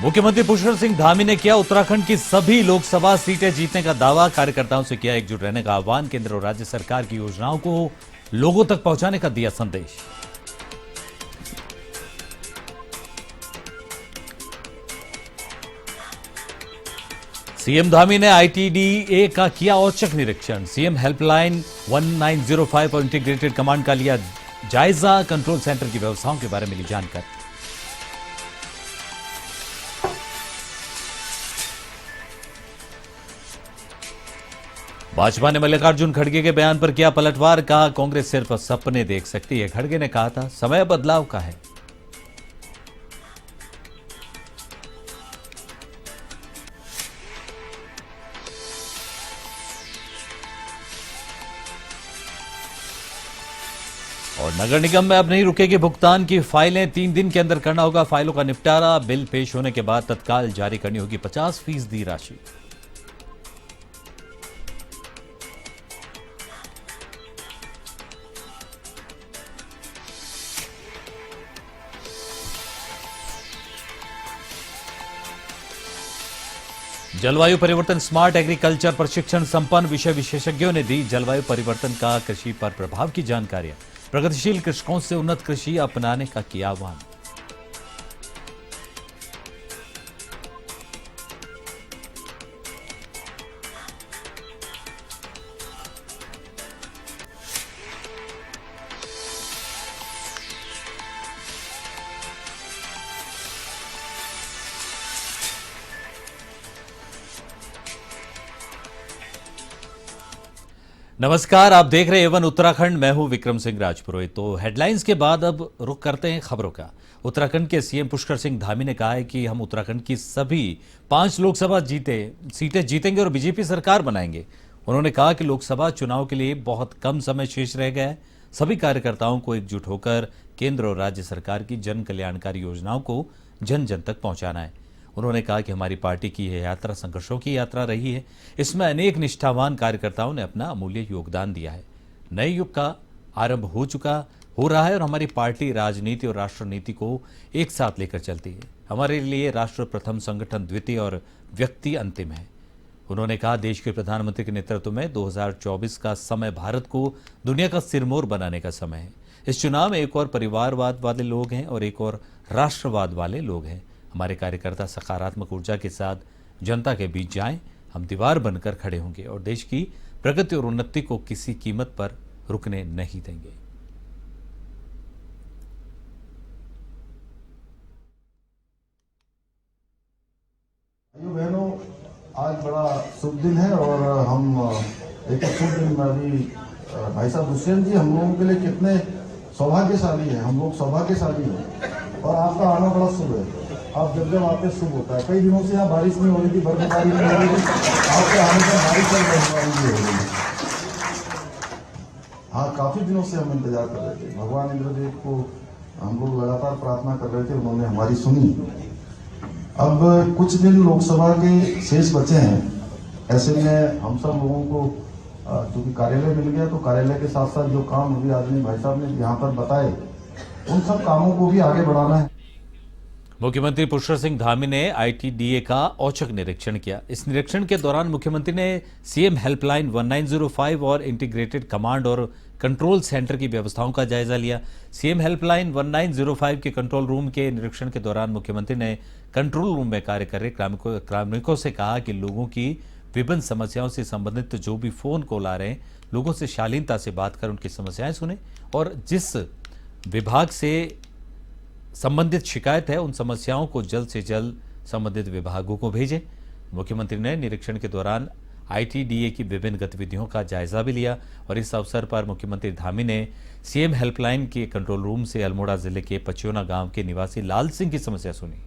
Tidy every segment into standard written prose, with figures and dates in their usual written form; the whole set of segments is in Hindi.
मुख्यमंत्री पुष्कर सिंह धामी ने किया उत्तराखंड की सभी लोकसभा सीटें जीतने का दावा। कार्यकर्ताओं से किया एकजुट रहने का आह्वान। केंद्र और राज्य सरकार की योजनाओं को लोगों तक पहुंचाने का दिया संदेश। सीएम धामी ने आईटीडीए का किया औचक निरीक्षण। सीएम हेल्पलाइन 1905 और इंटीग्रेटेड कमांड का लिया जायजा। कंट्रोल सेंटर की व्यवस्थाओं के बारे में ली जानकारी। भाजपा ने मल्लिकार्जुन खड़गे के बयान पर किया पलटवार। कहा कांग्रेस सिर्फ सपने देख सकती है। खड़गे ने कहा था समय बदलाव का है। और नगर निगम में अब नहीं रुकेगी भुगतान की फाइलें। 3 दिन के अंदर करना होगा फाइलों का निपटारा। बिल पेश होने के बाद तत्काल जारी करनी होगी 50% राशि। जलवायु परिवर्तन स्मार्ट एग्रीकल्चर प्रशिक्षण संपन्न। विषय विशेषज्ञों ने दी जलवायु परिवर्तन का कृषि पर प्रभाव की जानकारियां। प्रगतिशील कृषकों से उन्नत कृषि अपनाने का किया आह्वान। नमस्कार, आप देख रहे हैं एवन उत्तराखंड। मैं हूं विक्रम सिंह राजपुरोहित। तो हेडलाइंस के बाद अब रुख करते हैं खबरों का। उत्तराखंड के सीएम पुष्कर सिंह धामी ने कहा है कि हम उत्तराखंड की सभी 5 लोकसभा सीटें जीतेंगे और बीजेपी सरकार बनाएंगे। उन्होंने कहा कि लोकसभा चुनाव के लिए बहुत कम समय शेष रह गया है। सभी कार्यकर्ताओं को एकजुट होकर केंद्र और राज्य सरकार की जन कल्याणकारी योजनाओं को जन जन तक पहुंचाना है। उन्होंने कहा कि हमारी पार्टी की यह यात्रा संघर्षों की यात्रा रही है। इसमें अनेक निष्ठावान कार्यकर्ताओं ने अपना अमूल्य योगदान दिया है। नए युग का आरंभ हो रहा है और हमारी पार्टी राजनीति और राष्ट्र नीति को एक साथ लेकर चलती है। हमारे लिए राष्ट्र प्रथम, संगठन द्वितीय और व्यक्ति अंतिम है। उन्होंने कहा देश के प्रधानमंत्री के नेतृत्व में 2024 का समय भारत को दुनिया का सिरमौर बनाने का समय है। इस चुनाव में एक और परिवारवाद वाले लोग हैं और एक और राष्ट्रवाद वाले लोग हैं। हमारे कार्यकर्ता सकारात्मक ऊर्जा के साथ जनता के बीच जाएं। हम दीवार बनकर खड़े होंगे और देश की प्रगति और उन्नति को किसी कीमत पर रुकने नहीं देंगे। भाइयों बहनों, आज बड़ा शुभ दिन है और हम एक शुभ दिन में अभी भाई साहब दुष्यंत जी हम लोगों के लिए कितने सौभाग्यशाली हैं। हम लोग सौभाग्यशाली हैं और आपका आना बड़ा शुभ है। आप जब आते शुभ होता है। कई दिनों से यहाँ बारिश नहीं हो रही थी, बर्फबारी नहीं हो रही थी। आपके आने पर बारिश और बर्फबारी भी हो रही है। हाँ, काफी दिनों से हम इंतजार कर रहे थे। भगवान इंद्रदेव को हम लोग लगातार प्रार्थना कर रहे थे, उन्होंने हमारी सुनी। अब कुछ दिन लोकसभा के शेष बचे हैं। ऐसे में हम सब लोगों को चूंकि कार्यालय मिल गया, तो कार्यालय के साथ साथ जो काम अभी आदमी भाई साहब ने यहाँ पर बताए, उन सब कामों को भी आगे बढ़ाना है। मुख्यमंत्री पुष्कर सिंह धामी ने आईटीडीए का औचक निरीक्षण किया। इस निरीक्षण के दौरान मुख्यमंत्री ने सीएम हेल्पलाइन 1905 और इंटीग्रेटेड कमांड और कंट्रोल सेंटर की व्यवस्थाओं का जायजा लिया। सीएम हेल्पलाइन 1905 के कंट्रोल रूम के निरीक्षण के दौरान मुख्यमंत्री ने कंट्रोल रूम में कार्य कर रहे कार्मिकों से कहा कि लोगों की विभिन्न समस्याओं से संबंधित जो भी फोन कॉल आ रहे हैं, लोगों से शालीनता से बात कर उनकी समस्याएं सुने और जिस विभाग से संबंधित शिकायत है उन समस्याओं को जल्द से जल्द संबंधित विभागों को भेजें। मुख्यमंत्री ने निरीक्षण के दौरान आईटीडीए की विभिन्न गतिविधियों का जायजा भी लिया और इस अवसर पर मुख्यमंत्री धामी ने सीएम हेल्पलाइन के कंट्रोल रूम से अल्मोड़ा जिले के पचियोना गांव के निवासी लाल सिंह की समस्या सुनी।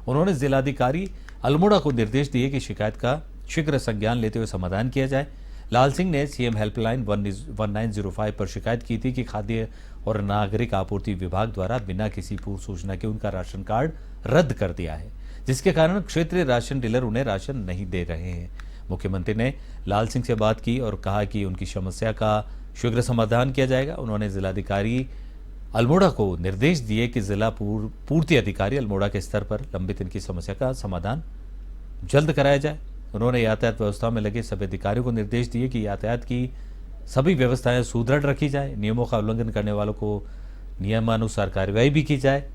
उन्होंने जिलाधिकारी अल्मोड़ा को निर्देश दिए कि शिकायत का शीघ्र संज्ञान लेते हुए समाधान किया जाए। लाल सिंह ने सीएम हेल्पलाइन 1905 पर शिकायत की थी कि खाद्य और नागरिक आपूर्ति विभाग द्वारा बिना किसी पूर्व सूचना के उनका राशन कार्ड रद्द कर दिया है, जिसके कारण क्षेत्रीय राशन डीलर उन्हें राशन नहीं दे रहे हैं। मुख्यमंत्री ने लाल सिंह से बात की और कहा कि उनकी समस्या का शीघ्र समाधान किया जाएगा। उन्होंने जिलाधिकारी अल्मोड़ा को निर्देश दिए कि जिला पूर्ति अधिकारी अल्मोड़ा के स्तर पर लंबित इनकी समस्या का समाधान जल्द कराया जाए। उन्होंने यातायात व्यवस्था में लगे सभी अधिकारियों को निर्देश दिए कि यातायात की सभी व्यवस्थाएं सुदृढ़ रखी जाए, नियमों का उल्लंघन करने वालों को नियमानुसार कार्रवाई भी की जाए।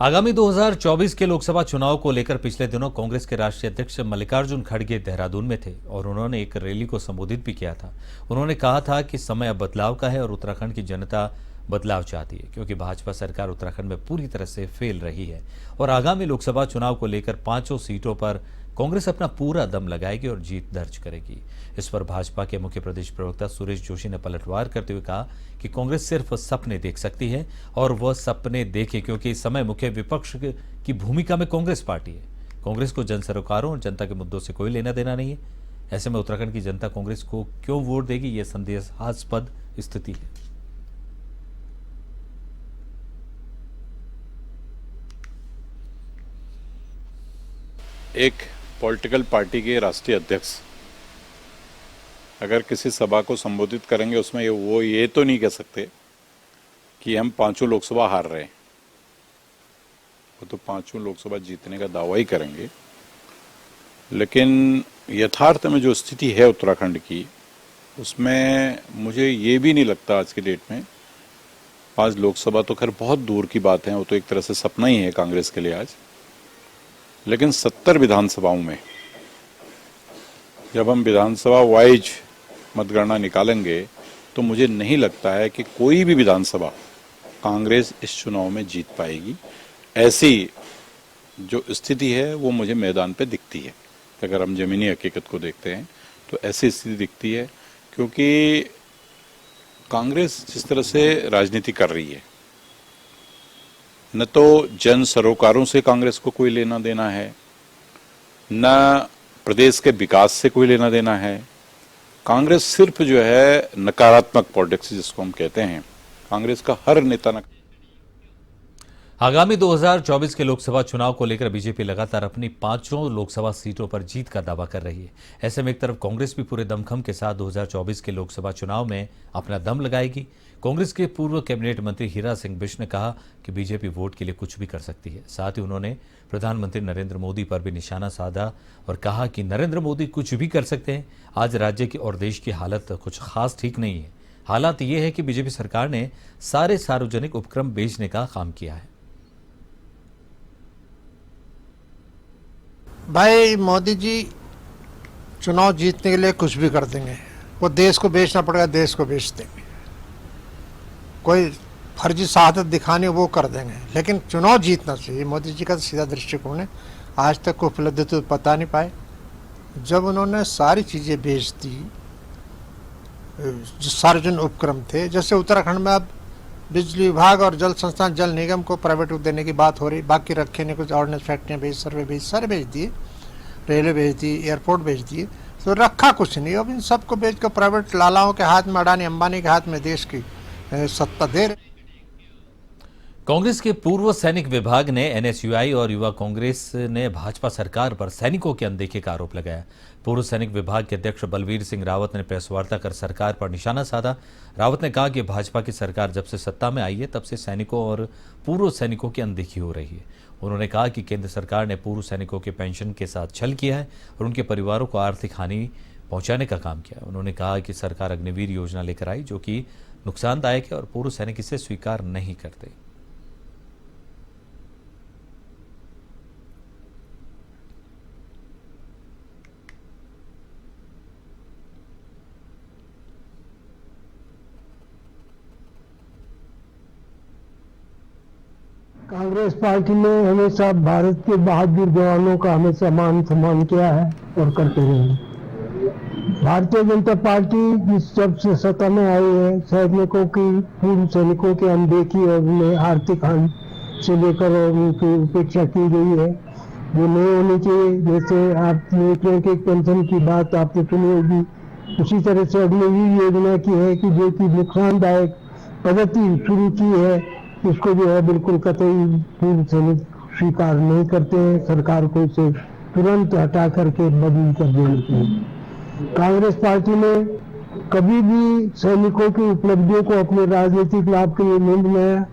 आगामी 2024 के लोकसभा चुनाव को लेकर पिछले दिनों कांग्रेस के राष्ट्रीय अध्यक्ष मल्लिकार्जुन खड़गे देहरादून में थे और उन्होंने एक रैली को संबोधित भी किया था। उन्होंने कहा था कि समय अब बदलाव का है और उत्तराखंड की जनता बदलाव चाहती है, क्योंकि भाजपा सरकार उत्तराखंड में पूरी तरह से फेल रही है और आगामी लोकसभा चुनाव को लेकर 5 सीटों पर कांग्रेस अपना पूरा दम लगाएगी और जीत दर्ज करेगी। इस पर भाजपा के मुख्य प्रदेश प्रवक्ता सुरेश जोशी ने पलटवार करते हुए कहा कि कांग्रेस सिर्फ सपने देख सकती है और वह सपने देखे, क्योंकि इस समय मुख्य विपक्ष की भूमिका में कांग्रेस पार्टी है। कांग्रेस को जन सरोकारों और जनता के मुद्दों से कोई लेना देना नहीं है। ऐसे में उत्तराखंड की जनता कांग्रेस को क्यों वोट देगी, यह संदेहास्पद स्थिति है। एक पॉलिटिकल पार्टी के राष्ट्रीय अध्यक्ष अगर किसी सभा को संबोधित करेंगे उसमें वो ये तो नहीं कह सकते कि हम 5 लोकसभा हार रहे हैं। वो तो 5 लोकसभा जीतने का दावा ही करेंगे, लेकिन यथार्थ में जो स्थिति है उत्तराखंड की, उसमें मुझे ये भी नहीं लगता आज की डेट में 5 लोकसभा तो खैर बहुत दूर की बात है, वो तो एक तरह से सपना ही है कांग्रेस के लिए आज। लेकिन 70 विधानसभाओं में जब हम विधानसभा वाइज मतगणना निकालेंगे तो मुझे नहीं लगता है कि कोई भी विधानसभा कांग्रेस इस चुनाव में जीत पाएगी। ऐसी जो स्थिति है वो मुझे मैदान पे दिखती है। अगर हम जमीनी हकीकत को देखते हैं तो ऐसी स्थिति दिखती है, क्योंकि कांग्रेस जिस तरह से राजनीति कर रही है, न तो जन सरोकारों से कांग्रेस को कोई लेना देना है, न प्रदेश के विकास से कोई लेना देना है। कांग्रेस सिर्फ जो है नकारात्मक पॉलिटिक्स जिसको हम कहते हैं, कांग्रेस का हर नेता आगामी 2024 के लोकसभा चुनाव को लेकर बीजेपी लगातार अपनी 5 लोकसभा सीटों पर जीत का दावा कर रही है। ऐसे में एक तरफ कांग्रेस भी पूरे दमखम के साथ 2024 के लोकसभा चुनाव में अपना दम लगाएगी। कांग्रेस के पूर्व कैबिनेट मंत्री हीरा सिंह बिष्ट ने कहा कि बीजेपी वोट के लिए कुछ भी कर सकती है। साथ ही उन्होंने प्रधानमंत्री नरेंद्र मोदी पर भी निशाना साधा और कहा कि नरेंद्र मोदी कुछ भी कर सकते हैं। आज राज्य की और देश की हालत कुछ खास ठीक नहीं है। हालात ये है कि बीजेपी सरकार ने सारे सार्वजनिक उपक्रम बेचने का काम किया है। भाई मोदी जी चुनाव जीतने के लिए कुछ भी कर देंगे। वो देश को बेचना पड़ेगा, देश को बेच देंगे। कोई फर्जी शहादत दिखाने वो कर देंगे, लेकिन चुनाव जीतना चाहिए। मोदी जी का तो सीधा दृष्टिकोण है। आज तक को उपलब्धि तो पता नहीं पाए। जब उन्होंने सारी चीज़ें बेच दी, जो सार्वजनिक उपक्रम थे, जैसे उत्तराखंड में अब बिजली विभाग और जल संस्थान जल निगम को प्राइवेट को देने की बात हो रही, बाकी रखे ने कुछ ऑर्डिनेंस फैक्ट्रियाँ भेज, सर्वे भेज, सारे भेज दिए, रेलवे भेज दी, एयरपोर्ट भेज दिए, तो रखा कुछ नहीं। अब इन सबको बेच कर प्राइवेट लालाओं के हाथ में, अडानी अंबानी के हाथ में देश की सत्ता दे रहे। कांग्रेस के पूर्व सैनिक विभाग ने एनएसयूआई और युवा कांग्रेस ने भाजपा सरकार पर सैनिकों के अनदेखे का आरोप लगाया। पूर्व सैनिक विभाग के अध्यक्ष बलवीर सिंह रावत ने प्रेस वार्ता कर सरकार पर निशाना साधा। रावत ने कहा कि भाजपा की सरकार जब से सत्ता में आई है तब से सैनिकों और पूर्व सैनिकों की अनदेखी हो रही है। उन्होंने कहा कि केंद्र सरकार ने पूर्व सैनिकों के पेंशन के साथ छल किया है और उनके परिवारों को आर्थिक हानि पहुंचाने का काम किया। उन्होंने कहा कि सरकार अग्निवीर योजना लेकर आई, जो कि नुकसानदायक है और पूर्व सैनिक इसे स्वीकार नहीं करते। कांग्रेस पार्टी ने हमेशा भारत के बहादुर जवानों का हमेशा मान सम्मान किया है और करते रहे। भारतीय जनता पार्टी जिस जब से सत्ता में आई है, सैनिकों की, पूर्व सैनिकों की अनदेखी और उन्हें आर्थिक हानि से लेकर और उनकी उपेक्षा की गई है, जो नहीं होनी चाहिए। जैसे आपने एक पेंशन की बात आपने सुनी होगी, उसी तरह से अग्निवीर योजना की है कि जो कि नुकसानदायक पद्धति शुरू की है, इसको जो है बिल्कुल कतई पूर्व सैनिक स्वीकार नहीं करते हैं। सरकार को इसे तुरंत हटा करके बदली कर देनी चाहिए। कांग्रेस पार्टी ने कभी भी सैनिकों की उपलब्धियों को अपने राजनीतिक लाभ के लिए नहीं बनाया।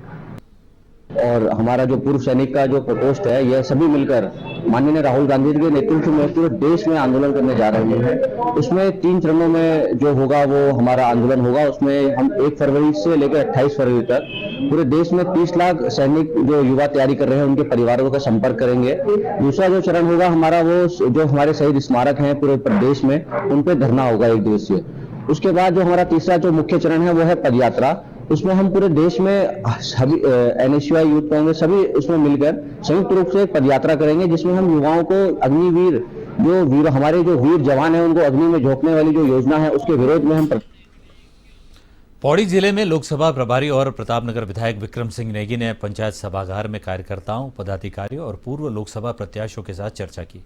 और हमारा जो पूर्व सैनिक का जो प्रकोष्ठ है, यह सभी मिलकर माननीय राहुल गांधी जी के नेतृत्व में पूरे देश में आंदोलन करने जा रहे हैं। उसमें 3 चरणों में जो होगा वो हमारा आंदोलन होगा। उसमें हम 1 फरवरी से लेकर 28 फरवरी तक पूरे देश में 30 लाख सैनिक जो युवा तैयारी कर रहे हैं उनके परिवारों का संपर्क करेंगे। दूसरा जो चरण होगा हमारा, वो जो हमारे शहीद स्मारक हैं पूरे प्रदेश में, उन पर धरना होगा 1 दिवसीय। उसके बाद जो हमारा तीसरा जो मुख्य चरण है वो है पदयात्रा। उसमें हम पूरे देश में सभी NSUI यूथ कांग्रेस सभी उसमें मिलकर संयुक्त रूप से एक पदयात्रा करेंगे, जिसमें हम युवाओं को अग्निवीर हमारे जो वीर जवान हैं उनको अग्नि में झोंकने वाली जो योजना है उसके विरोध में हम पौड़ी जिले में लोकसभा प्रभारी और प्रतापनगर विधायक विक्रम सिंह नेगी ने पंचायत सभागार में कार्यकर्ताओं, पदाधिकारियों और पूर्व लोकसभा प्रत्याशियों के साथ चर्चा की।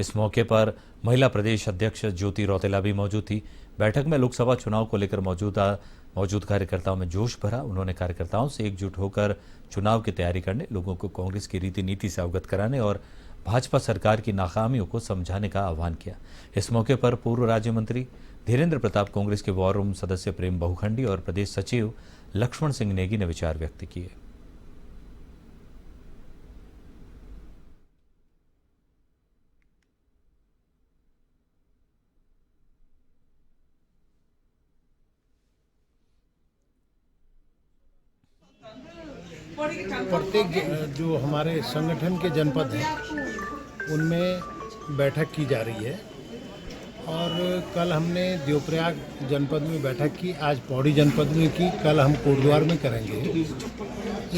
इस मौके पर महिला प्रदेश अध्यक्ष ज्योति रौतेला भी मौजूद थी। बैठक में लोकसभा चुनाव को लेकर मौजूद कार्यकर्ताओं में जोश भरा। उन्होंने कार्यकर्ताओं से एकजुट होकर चुनाव की तैयारी करने, लोगों को कांग्रेस की रीति नीति से अवगत कराने और भाजपा सरकार की नाकामियों को समझाने का आह्वान किया। इस मौके पर पूर्व राज्य मंत्री धीरेन्द्र प्रताप, कांग्रेस के वॉर रूम सदस्य प्रेम बहुखंडी और प्रदेश सचिव लक्ष्मण सिंह नेगी ने विचार व्यक्त किए। प्रत्येक जो हमारे संगठन के जनपद हैं उनमें बैठक की जा रही है और कल हमने देवप्रयाग जनपद में बैठक की, आज पौड़ी जनपद में की, कल हम कोटद्वार में करेंगे।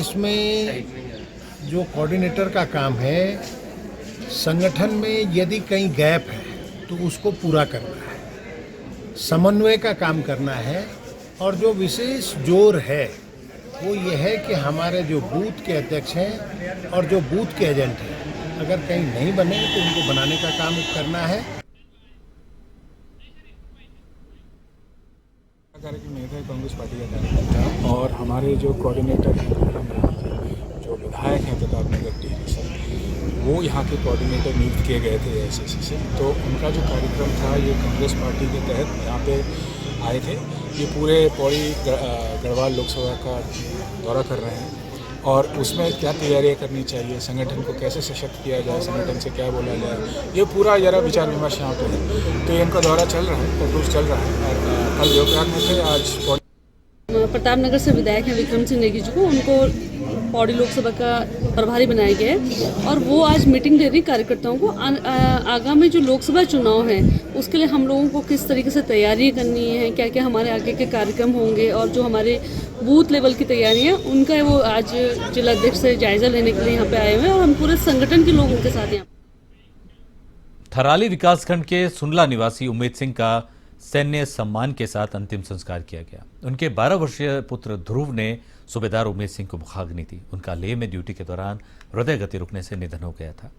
इसमें जो कोऑर्डिनेटर का काम है, संगठन में यदि कहीं गैप है तो उसको पूरा करना है, समन्वय का काम करना है और जो विशेष जोर है वो ये है कि हमारे जो बूथ के अध्यक्ष हैं और जो बूथ के एजेंट हैं, अगर कहीं नहीं बने तो उनको बनाने का काम करना है। कार्यक्रम नहीं था, कांग्रेस पार्टी का कार्यक्रम था और हमारे जो कोऑर्डिनेटर हैं, जो विधायक हैं प्रतापनगर टिहरी से, वो यहाँ के कोऑर्डिनेटर नियुक्त किए गए थे AICC से। तो उनका जो कार्यक्रम था ये कांग्रेस पार्टी के तहत यहाँ पे आए थे। ये पूरे पौड़ी गढ़वाल लोकसभा का दौरा कर रहे हैं और उसमें क्या तैयारियां करनी चाहिए, संगठन को कैसे सशक्त किया जाए, संगठन से क्या बोला जाए, ये पूरा जरा विचार विमर्श यहाँ पे है। तो ये इनका दौरा चल रहा है, टूर चल रहा है और कल देवप्रयाग में थे, आज प्रतापनगर से विधायक हैं विक्रम सिंह नेगी जी को, उनको पौड़ी लोकसभा का प्रभारी बनाया गया है और वो आज मीटिंग दे रही कार्यकर्ताओं को। आगामी जो लोकसभा चुनाव है उसके लिए हम लोगों को किस तरीके से तैयारी करनी है, क्या क्या हमारे आगे के कार्यक्रम होंगे और जो हमारे बूथ लेवल की तैयारियां उनका वो आज जिला अध्यक्ष से जायजा लेने के लिए यहाँ पे आए हुए हैं और हम पूरे संगठन के लोग उनके साथ यहाँ। थराली विकासखंड के सुनला निवासी उमेद सिंह का सैन्य सम्मान के साथ अंतिम संस्कार किया गया। उनके 12 वर्षीय पुत्र ध्रुव ने सूबेदार उमेद सिंह को मुखाग्नि दी। उनका लेह में ड्यूटी के दौरान हृदय गति रुकने से निधन हो गया था।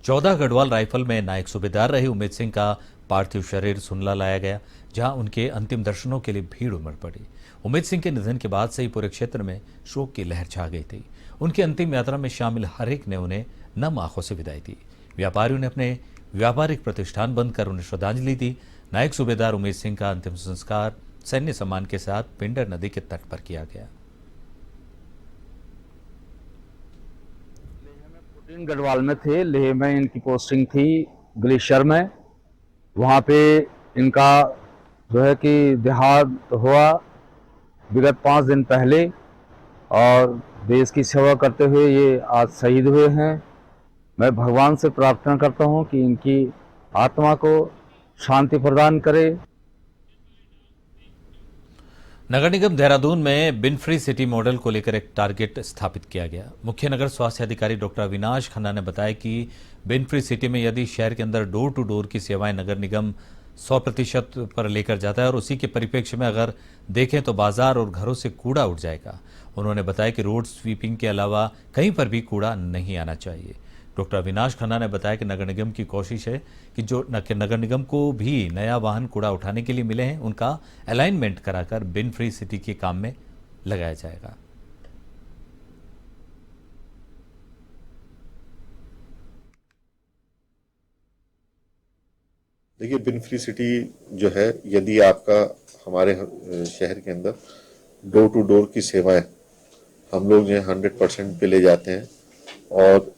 14 गढ़वाल राइफल में नायक सूबेदार रहे उमेद सिंह का पार्थिव शरीर सुनला लाया गया, जहां उनके अंतिम दर्शनों के लिए भीड़ उमड़ पड़ी। उमेद सिंह के निधन के बाद से ही पूरे क्षेत्र में शोक की लहर छा गई थी। उनकी अंतिम यात्रा में शामिल हर एक ने उन्हें नम आंखों से विदाई दी। व्यापारियों ने अपने व्यापारिक प्रतिष्ठान बंद कर उन्हें श्रद्धांजलि दी। नायक सूबेदार उमेद सिंह का अंतिम संस्कार सैन्य सम्मान के साथ पिंडर नदी के तट पर किया गया। गढ़वाल में थे, लेह में इनकी पोस्टिंग थी ग्लेशियर में। वहाँ पे इनका जो है कि देहांत हुआ विगत 5 दिन पहले और देश की सेवा करते हुए ये आज शहीद हुए हैं। मैं भगवान से प्रार्थना करता हूँ कि इनकी आत्मा को शांति प्रदान करे। नगर निगम देहरादून में बिन फ्री सिटी मॉडल को लेकर एक टारगेट स्थापित किया गया। मुख्य नगर स्वास्थ्य अधिकारी डॉक्टर अविनाश खन्ना ने बताया कि बिन फ्री सिटी में यदि शहर के अंदर डोर टू डोर की सेवाएं नगर निगम 100% पर लेकर जाता है और उसी के परिप्रेक्ष्य में अगर देखें तो बाजार और घरों से कूड़ा उठ जाएगा। उन्होंने बताया कि रोड स्वीपिंग के अलावा कहीं पर भी कूड़ा नहीं आना चाहिए। डॉक्टर अविनाश खन्ना ने बताया कि नगर निगम की कोशिश है कि जो नगर निगम को भी नया वाहन कूड़ा उठाने के लिए मिले हैं उनका अलाइनमेंट कराकर बिन फ्री सिटी के काम में लगाया जाएगा। देखिए, बिन फ्री सिटी जो है, यदि आपका हमारे शहर के अंदर डोर टू डोर की सेवाएं हम लोग जो है 100% पे ले जाते हैं, और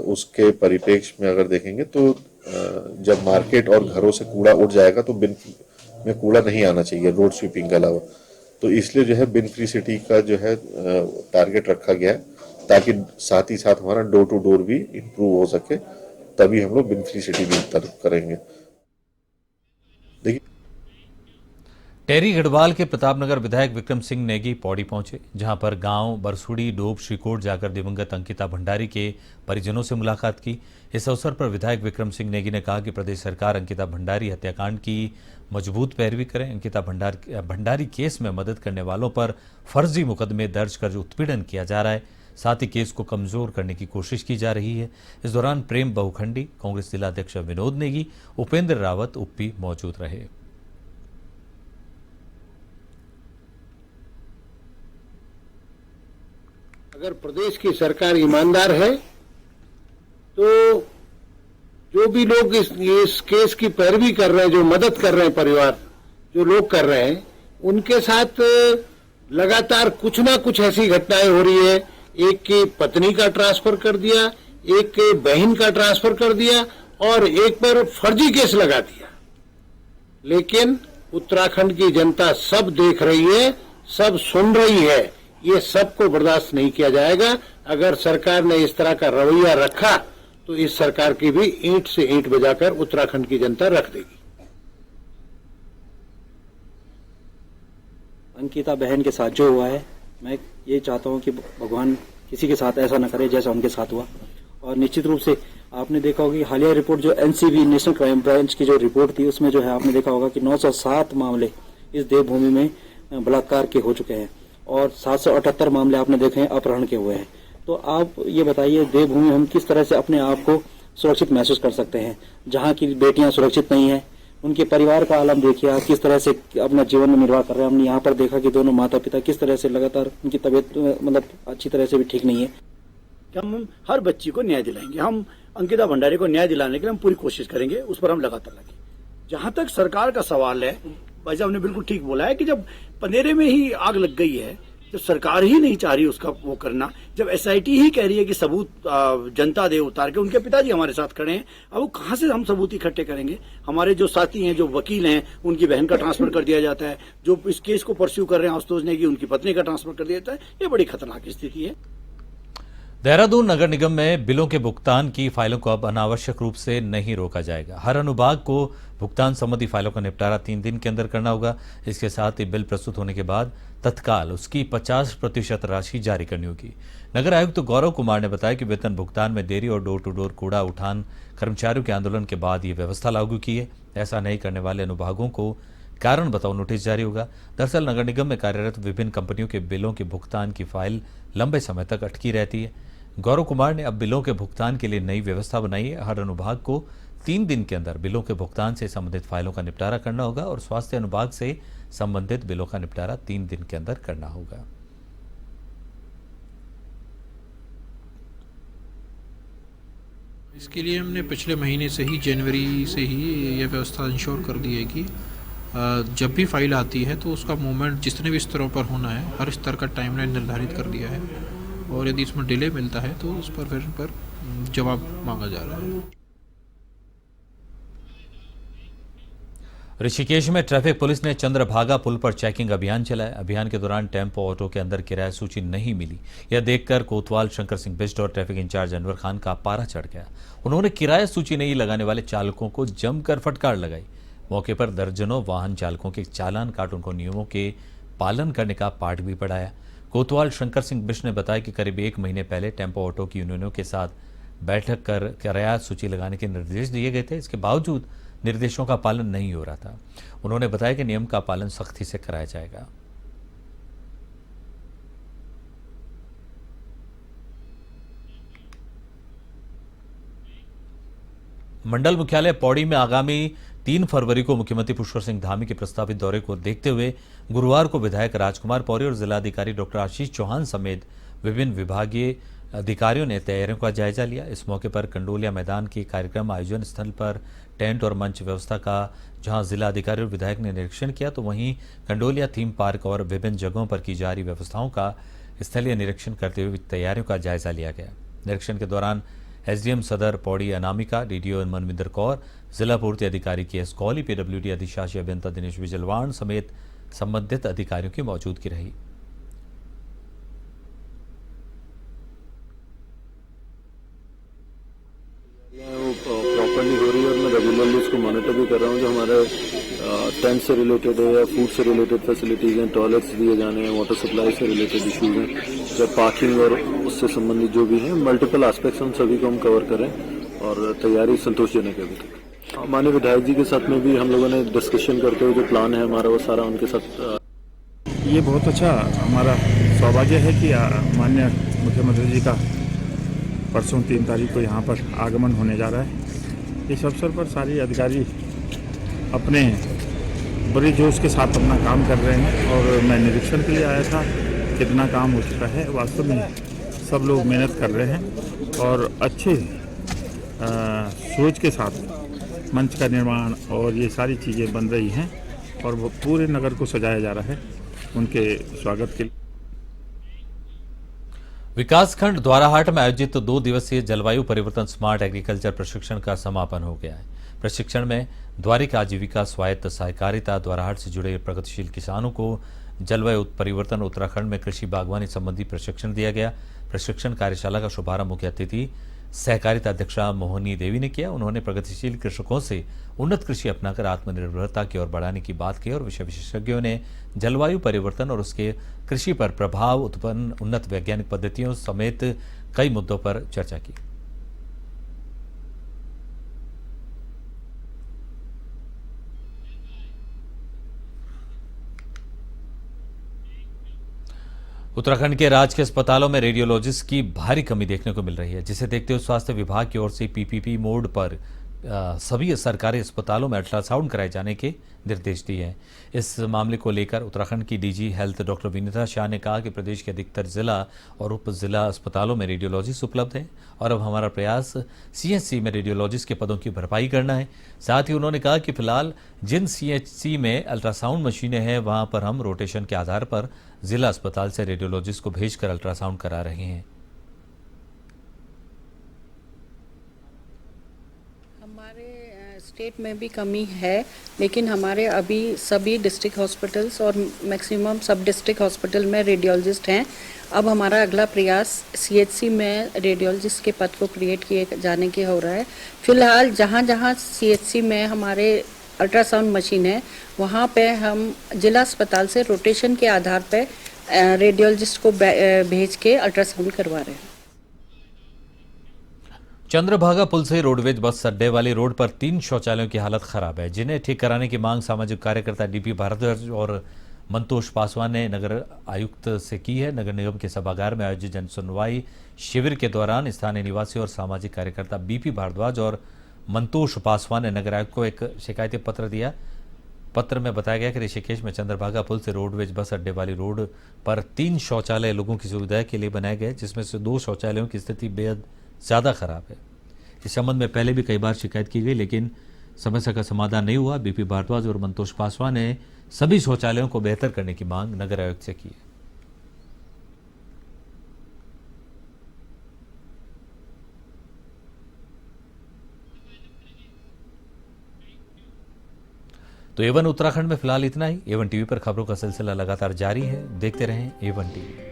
उसके परिप्रेक्ष्य में अगर देखेंगे तो जब मार्केट और घरों से कूड़ा उठ जाएगा तो बिन में कूड़ा नहीं आना चाहिए रोड स्वीपिंग के अलावा। तो इसलिए जो है बिन फ्री सिटी का जो है टारगेट रखा गया है, ताकि साथ ही साथ हमारा डोर टू डोर भी इम्प्रूव हो सके, तभी हम लोग बिन फ्री सिटी की तरफ करेंगे। देखिए, टेरी गढ़वाल के प्रतापनगर विधायक विक्रम सिंह नेगी पौड़ी पहुंचे, जहां पर गांव बरसुड़ी डोब श्रीकोट जाकर दिवंगत अंकिता भंडारी के परिजनों से मुलाकात की। इस अवसर पर विधायक विक्रम सिंह नेगी ने कहा कि प्रदेश सरकार अंकिता भंडारी हत्याकांड की मजबूत पैरवी करें। अंकिता भंडारी केस में मदद करने वालों पर फर्जी मुकदमे दर्ज कर उत्पीड़न किया जा रहा है, साथ ही केस को कमजोर करने की कोशिश की जा रही है। इस दौरान प्रेम बहुखंडी, कांग्रेस जिलाध्यक्ष विनोद नेगी, उपेंद्र रावत उप्पी मौजूद रहे। अगर प्रदेश की सरकार ईमानदार है तो जो भी लोग इस केस की पैरवी कर रहे हैं, जो मदद कर रहे हैं, परिवार जो लोग कर रहे हैं, उनके साथ लगातार कुछ ना कुछ ऐसी घटनाएं हो रही है। एक की पत्नी का ट्रांसफर कर दिया, एक के बहन का ट्रांसफर कर दिया, और एक पर फर्जी केस लगा दिया। लेकिन उत्तराखंड की जनता सब देख रही है, सब सुन रही है, ये सबको बर्दाश्त नहीं किया जाएगा। अगर सरकार ने इस तरह का रवैया रखा तो इस सरकार की भी ईंट से ईंट बजाकर उत्तराखंड की जनता रख देगी। अंकिता बहन के साथ जो हुआ है, मैं ये चाहता हूं कि भगवान किसी के साथ ऐसा न करे जैसा उनके साथ हुआ। और निश्चित रूप से आपने देखा होगा कि हालिया रिपोर्ट जो एनसीबी नेशनल क्राइम ब्रांच की जो रिपोर्ट थी, उसमें जो है आपने देखा होगा कि 907 मामले इस देवभूमि में बलात्कार के हो चुके हैं और 778 मामले आपने देखे हैं अपहरण के हुए हैं। तो आप ये बताइए, देवभूमि हम किस तरह से अपने आप को सुरक्षित महसूस कर सकते हैं, जहाँ की बेटियां सुरक्षित नहीं हैं। उनके परिवार का आलम देखिए, आप किस तरह से अपना जीवन में निर्वाह कर रहे हैं। हमने यहाँ पर देखा कि दोनों माता पिता किस तरह से लगातार उनकी तबीयत मतलब अच्छी तरह से भी ठीक नहीं है। कि हम हर बच्ची को न्याय दिलाएंगे, हम अंकिता भंडारी को न्याय दिलाने के लिए हम पूरी कोशिश करेंगे, उस पर हम लगातार लगे। जहां तक सरकार का सवाल है, भाई साहब ने बिल्कुल ठीक बोला है कि जब पनेरे में ही आग लग गई है, जब सरकार ही नहीं चाह रही उसका वो करना, जब एसआईटी ही कह रही है कि सबूत जनता दे उतार के, उनके पिताजी हमारे साथ खड़े हैं, अब वो कहाँ से हम सबूत इकट्ठे करेंगे। हमारे जो साथी हैं, जो वकील हैं, उनकी बहन का ट्रांसफर कर दिया जाता है, जो इस केस को परस्यू कर रहे हैं आशुतोष नेगी, उनकी पत्नी का ट्रांसफर कर दिया जाता है। ये बड़ी खतरनाक स्थिति है। देहरादून नगर निगम में बिलों के भुगतान की फाइलों को अब अनावश्यक रूप से नहीं रोका जाएगा। हर अनुभाग को भुगतान संबंधी फाइलों का निपटारा 3 दिन के अंदर करना होगा। इसके साथ ही बिल प्रस्तुत होने के बाद तत्काल उसकी 50% राशि जारी करनी होगी। नगर आयुक्त तो गौरव कुमार ने बताया कि वेतन भुगतान में देरी और डोर टू डोर कूड़ा उठान कर्मचारियों के आंदोलन के बाद ये व्यवस्था लागू की है। ऐसा नहीं करने वाले अनुभागों को कारण बताओ नोटिस जारी होगा। दरअसल नगर निगम में कार्यरत विभिन्न कंपनियों के बिलों के भुगतान की फाइल लंबे समय तक अटकी रहती है। गौरव कुमार ने अब बिलों के भुगतान के लिए नई व्यवस्था बनाई है। हर अनुभाग को 3 दिन के अंदर बिलों के भुगतान से संबंधित फाइलों का निपटारा करना होगा और स्वास्थ्य अनुभाग से संबंधित बिलों का निपटारा 3 दिन के अंदर करना होगा। इसके लिए हमने पिछले महीने से ही, जनवरी से ही यह व्यवस्था इंश्योर कर दी है कि जब भी फाइल आती है तो उसका मूवमेंट जितने भी स्तरों पर होना है, हर स्तर का टाइमलाइन निर्धारित कर दिया है और यदि इसमें डिले मिलता है तो उस पर फिर पर जवाब मांगा जा रहा है। ऋषिकेश में ट्रैफिक पुलिस ने चंद्रभागा पुल पर चेकिंग अभियान चलाया। अभियान के दौरान टेम्पो ऑटो के अंदर किराया सूची नहीं मिली। यह देखकर कोतवाल शंकर सिंह बिष्ट और ट्रैफिक इंचार्ज अनवर खान का पारा चढ़ गया। उन्होंने किराया सूची नहीं लगाने वाले चालकों को जमकर फटकार लगाई। मौके पर दर्जनों वाहन चालकों के चालान काट उनको नियमों के पालन करने का पाठ भी पढ़ाया। कोतवाल शंकर सिंह बिष्ट ने बताया कि करीब 1 महीने पहले टेम्पो ऑटो की यूनियनों के साथ बैठक कर किराया सूची लगाने के निर्देश दिए गए थे। इसके बावजूद निर्देशों का पालन नहीं हो रहा था। उन्होंने बताया कि नियम का पालन सख्ती से कराया जाएगा। मंडल मुख्यालय पौड़ी में आगामी 3 फरवरी को मुख्यमंत्री पुष्कर सिंह धामी के प्रस्तावित दौरे को देखते हुए गुरुवार को विधायक राजकुमार पौरी और जिलाधिकारी डॉक्टर आशीष चौहान समेत विभिन्न विभागीय अधिकारियों ने तैयारियों का जायजा लिया। इस मौके पर कंडोलिया मैदान के कार्यक्रम आयोजन स्थल पर टेंट और मंच व्यवस्था का जहां जिला अधिकारी और विधायक ने निरीक्षण किया, तो वहीं कंडोलिया थीम पार्क और विभिन्न जगहों पर की जा रही व्यवस्थाओं का स्थलीय निरीक्षण करते हुए तैयारियों का जायजा लिया गया। निरीक्षण के दौरान एसडीएम सदर पौड़ी अनामिका, डीडीओ मनविंदर कौर, जिला पूर्ति अधिकारी KS कौली, पीडब्ल्यूडी अधिशासी अभियंता दिनेश विजलवाण समेत संबंधित अधिकारियों की मौजूदगी रही। प्रॉपर्ली हो रही है और मैं रेगुलरली उसको मॉनिटर भी कर रहा हूँ। जो हमारे टेंट से रिलेटेड है या फूड से रिलेटेड फैसिलिटीज हैं, टॉयलेट्स दिए जाने हैं, वाटर सप्लाई से रिलेटेड इश्यूज हैं, या पार्किंग और उससे संबंधित जो भी है मल्टीपल एस्पेक्ट्स, उन सभी को हम कवर करें और तैयारी संतोषजनक है अभी तक। माननीय विधायक जी के साथ में भी हम लोगों ने डिस्कशन करते हुए जो प्लान है हमारा वो सारा उनके साथ। ये बहुत अच्छा हमारा सौभाग्य है कि माननीय मुख्यमंत्री जी का परसों 3 तारीख को यहाँ पर आगमन होने जा रहा है। इस अवसर पर सारे अधिकारी अपने बड़े जोश के साथ अपना काम कर रहे हैं और मैं निरीक्षण के लिए आया था, कितना काम हो चुका है। वास्तव में सब लोग मेहनत कर रहे हैं और अच्छे सोच के साथ मंच का निर्माण और ये सारी चीज़ें बन रही हैं और वो पूरे नगर को सजाया जा रहा है उनके स्वागत के लिए। विकासखंड द्वाराहाट में आयोजित 2 दिवसीय जलवायु परिवर्तन स्मार्ट एग्रीकल्चर प्रशिक्षण का समापन हो गया है। प्रशिक्षण में द्वारिका आजीविका स्वायत्त सहकारिता द्वाराहाट से जुड़े प्रगतिशील किसानों को जलवायु परिवर्तन उत्तराखंड में कृषि बागवानी संबंधी प्रशिक्षण दिया गया। प्रशिक्षण कार्यशाला का शुभारंभ मुख्य अतिथि सहकारिता अध्यक्षा मोहनी देवी ने किया। उन्होंने प्रगतिशील कृषकों से उन्नत कृषि अपनाकर आत्मनिर्भरता की ओर बढ़ाने की बात की और विषय विशेषज्ञों ने जलवायु परिवर्तन और उसके कृषि पर प्रभाव उत्पन्न उन्नत वैज्ञानिक पद्धतियों समेत कई मुद्दों पर चर्चा की। उत्तराखंड के राजकीय अस्पतालों में रेडियोलॉजिस्ट की भारी कमी देखने को मिल रही है, जिसे देखते हुए स्वास्थ्य विभाग की ओर से PPP मोड पर सभी सरकारी अस्पतालों में अल्ट्रासाउंड कराए जाने के निर्देश दिए हैं। इस मामले को लेकर उत्तराखंड की DG health doctor Vinita Shah ने कहा कि प्रदेश के अधिकतर जिला और उप जिला अस्पतालों में रेडियोलॉजिस्ट उपलब्ध हैं और अब हमारा प्रयास CHC में रेडियोलॉजिस्ट के पदों की भरपाई करना है। साथ ही उन्होंने कहा कि फिलहाल जिन CHC में अल्ट्रासाउंड मशीनें हैं वहां पर हम रोटेशन के आधार पर जिला अस्पताल से रेडियोलॉजिस्ट को भेजकर अल्ट्रासाउंड करा रहे हैं। स्टेट में भी कमी है, लेकिन हमारे अभी सभी डिस्ट्रिक्ट हॉस्पिटल्स और मैक्सिमम सब डिस्ट्रिक्ट हॉस्पिटल में रेडियोलॉजिस्ट हैं। अब हमारा अगला प्रयास CHC में रेडियोलॉजिस्ट के पद को क्रिएट किए जाने के हो रहा है। फिलहाल जहाँ जहाँ CHC में हमारे अल्ट्रासाउंड मशीन है वहाँ पे हम जिला अस्पताल से रोटेशन के आधार पे रेडियोलॉजिस्ट को भेज के अल्ट्रासाउंड करवा रहे हैं। चंद्रभागा पुल से रोडवेज बस अड्डे वाली रोड पर 3 शौचालयों की हालत खराब है, जिन्हें ठीक कराने की मांग सामाजिक कार्यकर्ता DP भारद्वाज और मंतोष पासवान ने नगर आयुक्त से की है। नगर निगम के सभागार में आयोजित जन सुनवाई शिविर के दौरान स्थानीय निवासी और सामाजिक कार्यकर्ता BP भारद्वाज और मंतोष पासवान ने नगर आयुक्त को एक शिकायती पत्र दिया। पत्र में बताया गया कि ऋषिकेश में चंद्रभागा पुल से रोडवेज बस अड्डे वाली रोड पर 3 शौचालय लोगों की सुविधा के लिए बनाए गए, जिसमें से 2 शौचालयों की स्थिति बेहद ज़्यादा खराब है। इस संबंध में पहले भी कई बार शिकायत की गई, लेकिन समस्या का समाधान नहीं हुआ। BP भारद्वाज और मंतोष पासवान ने सभी शौचालयों को बेहतर करने की मांग नगर आयुक्त से की है। तो A1 उत्तराखंड में फिलहाल इतना ही। A1 टीवी पर खबरों का सिलसिला लगातार जारी है, देखते रहें A1 टीवी।